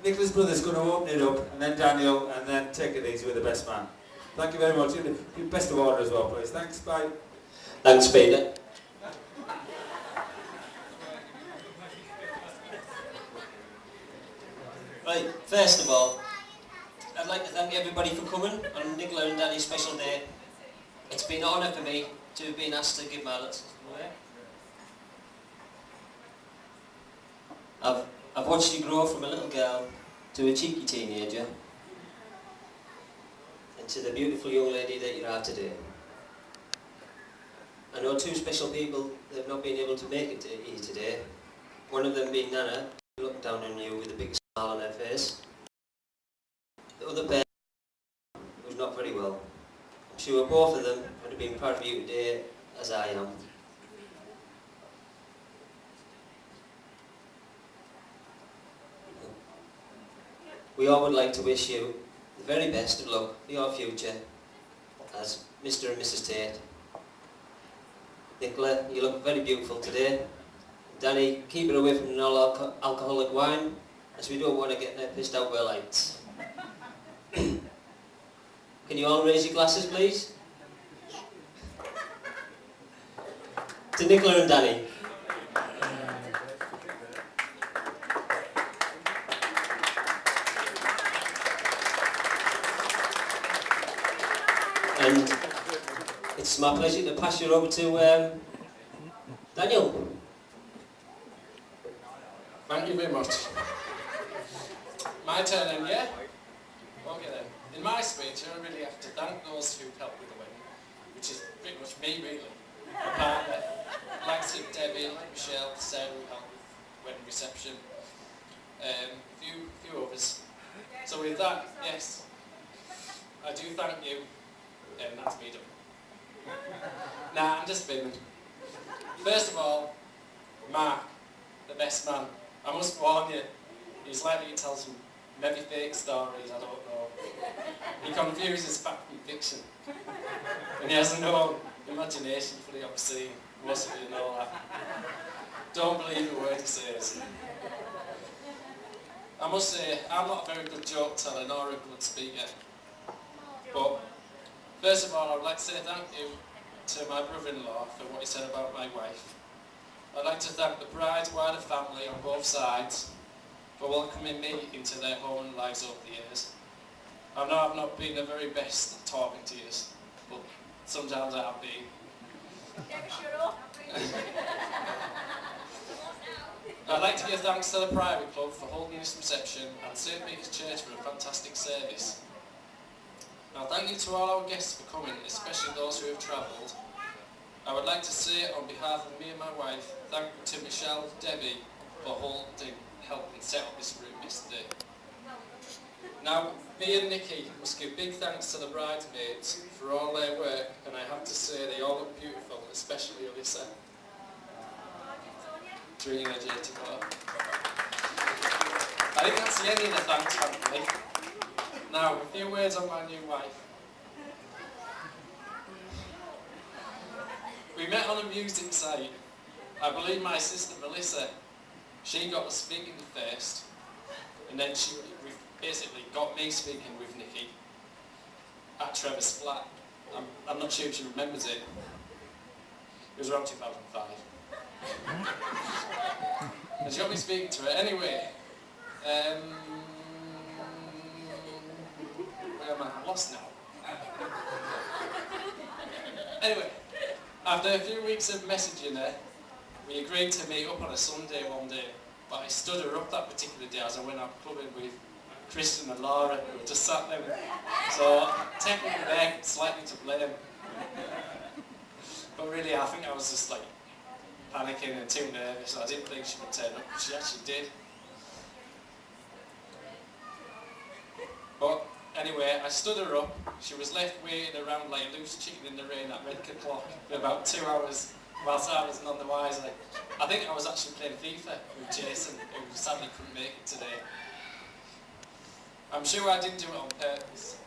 Nicholas Brothers going to open it up, and then Daniel, and then take it easy with the best man. Thank you very much. You best of order as well, please. Thanks. Bye. Thanks, Peter. Right, first of all, I'd like to thank everybody for coming on Nicola and Danny's special day. It's been an honour for me to have been asked to give my lessons away. I've watched you grow from a little girl to a cheeky teenager and to the beautiful young lady that you are today. I know two special people that have not been able to make it to here today. One of them being Nana, looking down on you with a big smile on her face. The other pair who's not very well. I'm sure both of them would have been proud of you today, as I am. We all would like to wish you the very best of luck for your future as Mr. and Mrs. Tate. Nicola, you look very beautiful today. Danny, keep it away from non-alcoholic wine, as we don't want to get pissed out with lights. Can you all raise your glasses, please? To Nicola and Danny. And it's my pleasure to pass you over to Daniel. Thank you very much. My turn then, yeah? Okay then. In my speech, I really have to thank those who helped with the wedding, which is pretty much me really. My partner, Lexi, Debbie, Michelle, Sarah who helped with wedding reception, a few others. So with that, yes, I do thank you, and that's me done. Nah, I'm just fiddling. First of all, Mark, the best man. I must warn you, he's likely to tell some maybe fake stories, I don't know. He confuses fact and fiction. And he has no imagination for the obscene. Most of you know that. Don't believe a word he says. I must say, I'm not a very good joke teller nor a good speaker. But first of all, I'd like to say thank you to my brother-in-law for what he said about my wife. I'd like to thank the bride's wider family on both sides for welcoming me into their home and lives over the years. I know I've not been the very best at talking to you, but sometimes I have been. I'd like to give thanks to the Private Club for holding this reception and St. Peter's Church for a fantastic service. Now thank you to all our guests for coming, especially those who have travelled. I would like to say on behalf of me and my wife, thank you to Michelle, Debbie for helping set up this room yesterday. Now, me and Nikki must give big thanks to the bridesmaids for all their work, and I have to say they all look beautiful, especially Alyssa. Dreaming a day to go. I think that's the end of the thanks, thankfully. Now, a few words on my new wife. We met on a music site. I believe my sister Melissa, she got us speaking first, and then she basically got me speaking with Nikki at Trevor's flat. I'm not sure if she remembers it. It was around 2005. And she got me speaking to her. Anyway, where am I? I'm lost now. Anyway. After a few weeks of messaging her, we agreed to meet up on a Sunday one day, but I stood her up that particular day as I went out clubbing with Kristen and Laura, who were just sat there. So technically they're slightly to blame. But really I think I was just like panicking and too nervous. I didn't think she would turn up, but she actually did. But anyway, I stood her up. She was left waiting around like a loose chicken in the rain at Redcar Clock for about 2 hours whilst I was none the wiser. I think I was actually playing FIFA with Jason, who sadly couldn't make it today. I'm sure I didn't do it on purpose.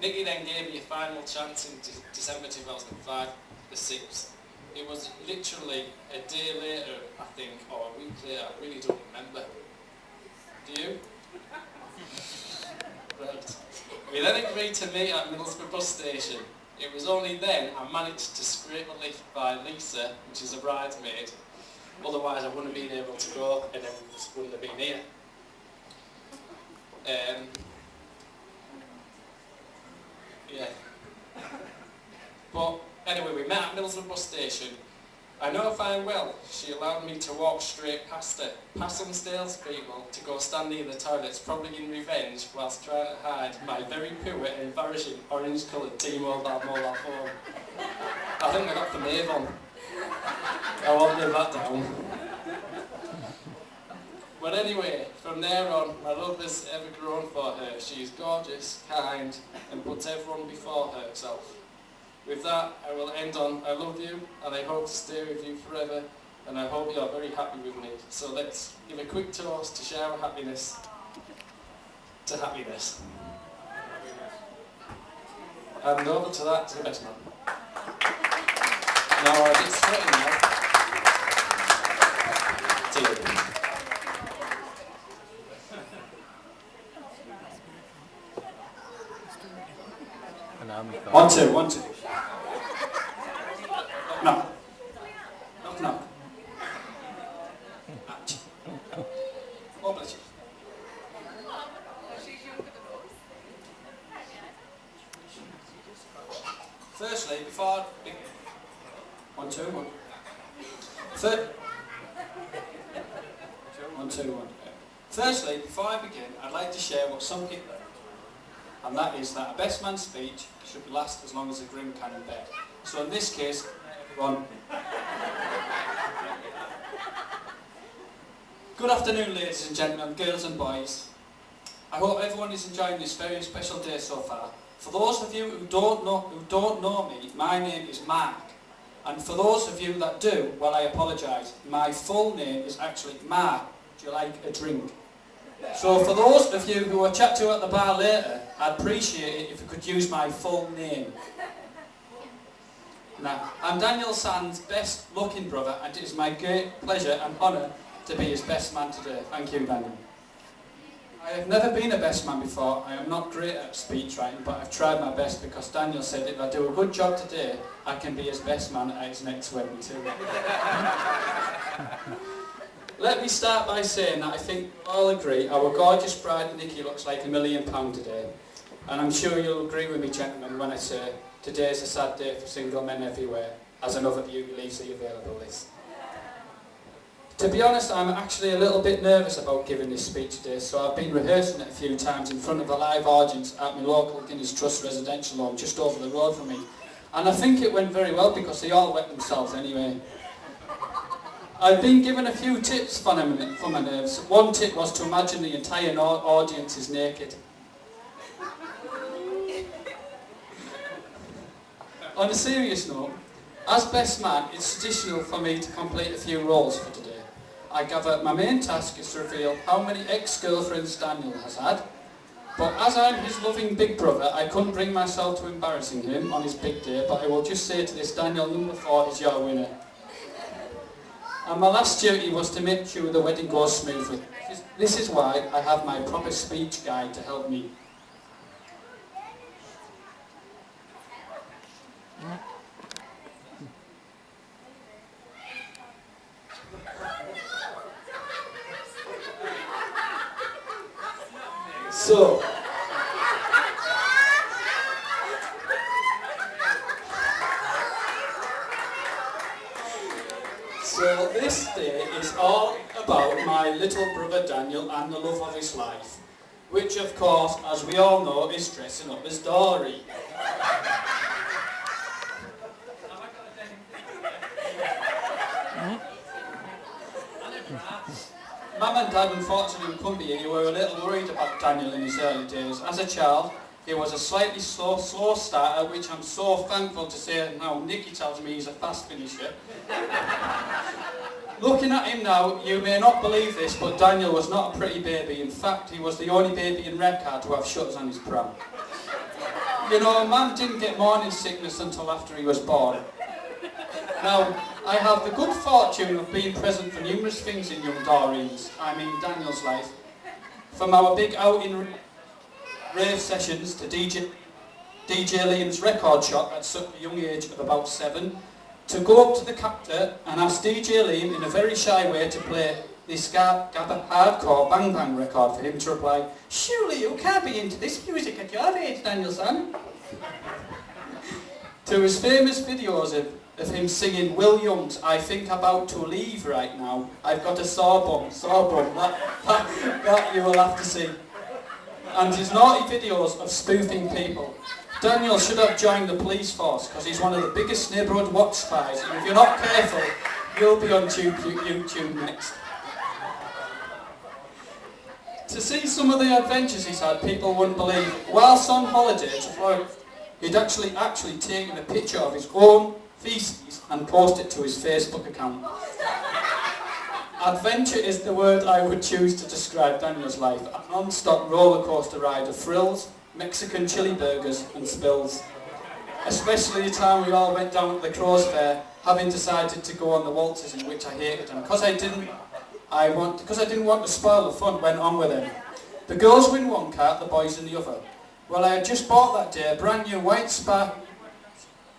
Nikki then gave me a final chance in December 2005, the 6th. It was literally a day later, I think, or a week later, I really don't remember. then agreed to meet at Middlesbrough bus station. It was only then I managed to scrape a lift by Lisa, which is a bridesmaid. Otherwise I wouldn't have been able to go and then we just wouldn't have been here. Yeah. But anyway, we met at Middlesbrough bus station. I know fine well she allowed me to walk straight past her, past some salespeople to go stand near the toilets, probably in revenge, whilst trying to hide my very poor and embarrassing orange-coloured T-Mobile mobile phone. I think I got the Avon. I won't live that down. But anyway, from there on, my love has ever grown for her. She is gorgeous, kind, and puts everyone before herself. With that, I will end on I love you, and I hope to stay with you forever, and I hope you're very happy with me. So let's give a quick toast to share our happiness to happiness. And over to that, to the best man. Now, I'm a bit sweaty now. Tea. 1, 2, 1, 2. Knock. Knock, knock. Oh, bless you. Firstly, before I begin, 1, 2, 1. One, two, one. Firstly, before I begin, I'd like to share what some people know, and that is that a best man speech should last as long as a groom can in bed. So in this case, everyone. Good afternoon, ladies and gentlemen, girls and boys. I hope everyone is enjoying this very special day so far. For those of you who don't know me, my name is Mark. And for those of you that do, well, I apologise. My full name is actually Mark. Do you like a drink? So for those of you who will chat to at the bar later, I'd appreciate it if you could use my full name. Now, I'm Daniel Sand's best looking brother, and it is my great pleasure and honour to be his best man today. Thank you, Daniel. I have never been a best man before. I am not great at speech writing, but I've tried my best because Daniel said if I do a good job today, I can be his best man at his next wedding too. Let me start by saying that I think we all agree our gorgeous bride Nikki looks like £1 million today. And I'm sure you'll agree with me, gentlemen, when I say today is a sad day for single men everywhere, as another beauty leaves the available list. To be honest, I'm actually a little bit nervous about giving this speech today, so I've been rehearsing it a few times in front of a live audience at my local Guinness Trust residential home just over the road from me. And I think it went very well because they all wet themselves anyway. I've been given a few tips for my nerves. One tip was to imagine the entire audience is naked. On a serious note, as best man, it's traditional for me to complete a few roles for today. I gather my main task is to reveal how many ex-girlfriends Daniel has had, but as I'm his loving big brother, I couldn't bring myself to embarrassing him on his big day, but I will just say to this, Daniel, number 4 is your winner. And my last duty was to make sure the wedding goes smoothly. This is why I have my proper speech guide to help me. So this day is all about my little brother Daniel and the love of his life, which of course, as we all know, is dressing up as Dory. Mum and Dad unfortunately couldn't be here. They were a little worried about Daniel in his early days. As a child, he was a slightly slow starter, which I'm so thankful to say now Nikki tells me he's a fast finisher. Looking at him now, you may not believe this, but Daniel was not a pretty baby. In fact, he was the only baby in Redcar to have shutters on his pram. You know, Mum didn't get morning sickness until after he was born. Now, I have the good fortune of being present for numerous things in young Daniel's life. From our big outing rave sessions to DJ Liam's record shop at such a young age of about 7, to go up to the captor and ask DJ Liam in a very shy way to play this Gabba hardcore Bang Bang record, for him to reply, "Surely you can't be into this music at your age, Danielson." To his famous videos of him singing Will Young's "I Think About to Leave Right Now," "I've got a sore bum," that you will have to see. And his naughty videos of spoofing people. Daniel should have joined the police force because he's one of the biggest neighbourhood watch spies, and if you're not careful, you'll be on YouTube next. To see some of the adventures he's had, people wouldn't believe. Whilst on holiday to Florida, he'd actually taken a picture of his own feces and posted it to his Facebook account. Adventure is the word I would choose to describe Daniel's life. A non-stop roller coaster ride of thrills, Mexican chili burgers and spills. Especially the time we all went down to the Crow's Fair, having decided to go on the waltzes, in which I hated, and because I didn't want to spoil the fun, went on with it. The girls were in one cart, the boys in the other. Well, I had just bought that day a brand new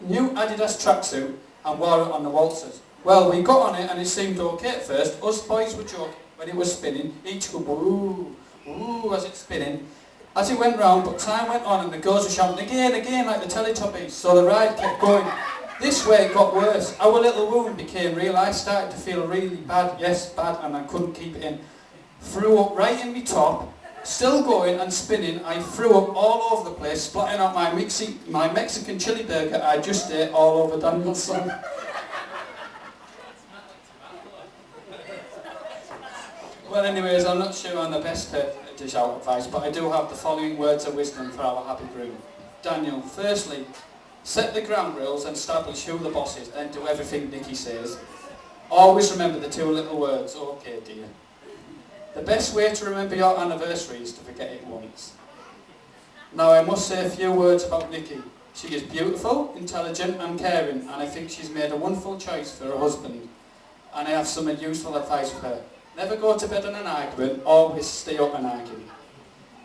new Adidas tracksuit and wore it on the waltzes. Well, we got on it and it seemed okay at first. Us boys were joking when it was spinning, each go woo, woo as it's spinning. As it went round, but time went on and the girls were shouting again like the Teletubbies, so the ride kept going. This way it got worse. Our little wound became real. I started to feel really bad, yes, bad, and I couldn't keep it in. Threw up right in my top, still going and spinning. I threw up all over the place, splatting out my Mexican chili burger I just ate all over Daniel's son. Well, anyways, I'm not sure I'm the best to dish out advice, but I do have the following words of wisdom for our happy groom. Daniel, firstly, set the ground rules and establish who the boss is, then do everything Nikki says. Always remember the 2 little words, okay dear. The best way to remember your anniversary is to forget it once. Now I must say a few words about Nikki. She is beautiful, intelligent and caring, and I think she's made a wonderful choice for her husband. And I have some useful advice for her. Never go to bed in an argument, always stay up and argue.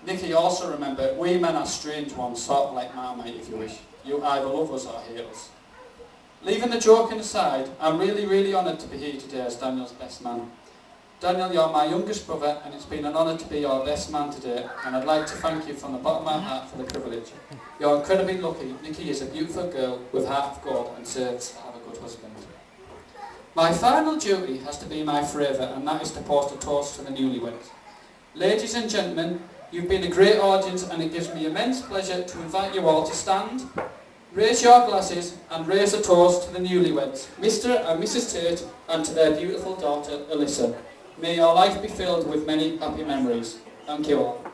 Nikki, also remember, we men are strange ones, sort of like Marmite if you wish. You either love us or hate us. Leaving the joking aside, I'm really honoured to be here today as Daniel's best man. Daniel, you're my youngest brother and it's been an honour to be your best man today, and I'd like to thank you from the bottom of my heart for the privilege. You're incredibly lucky. Nikki is a beautiful girl with heart of gold and deserves to have a good husband. My final duty has to be my favourite, and that is to post a toast to the newlyweds. Ladies and gentlemen, you've been a great audience and it gives me immense pleasure to invite you all to stand, raise your glasses and raise a toast to the newlyweds, Mr. and Mrs. Tate, and to their beautiful daughter, Alyssa. May your life be filled with many happy memories. Thank you all.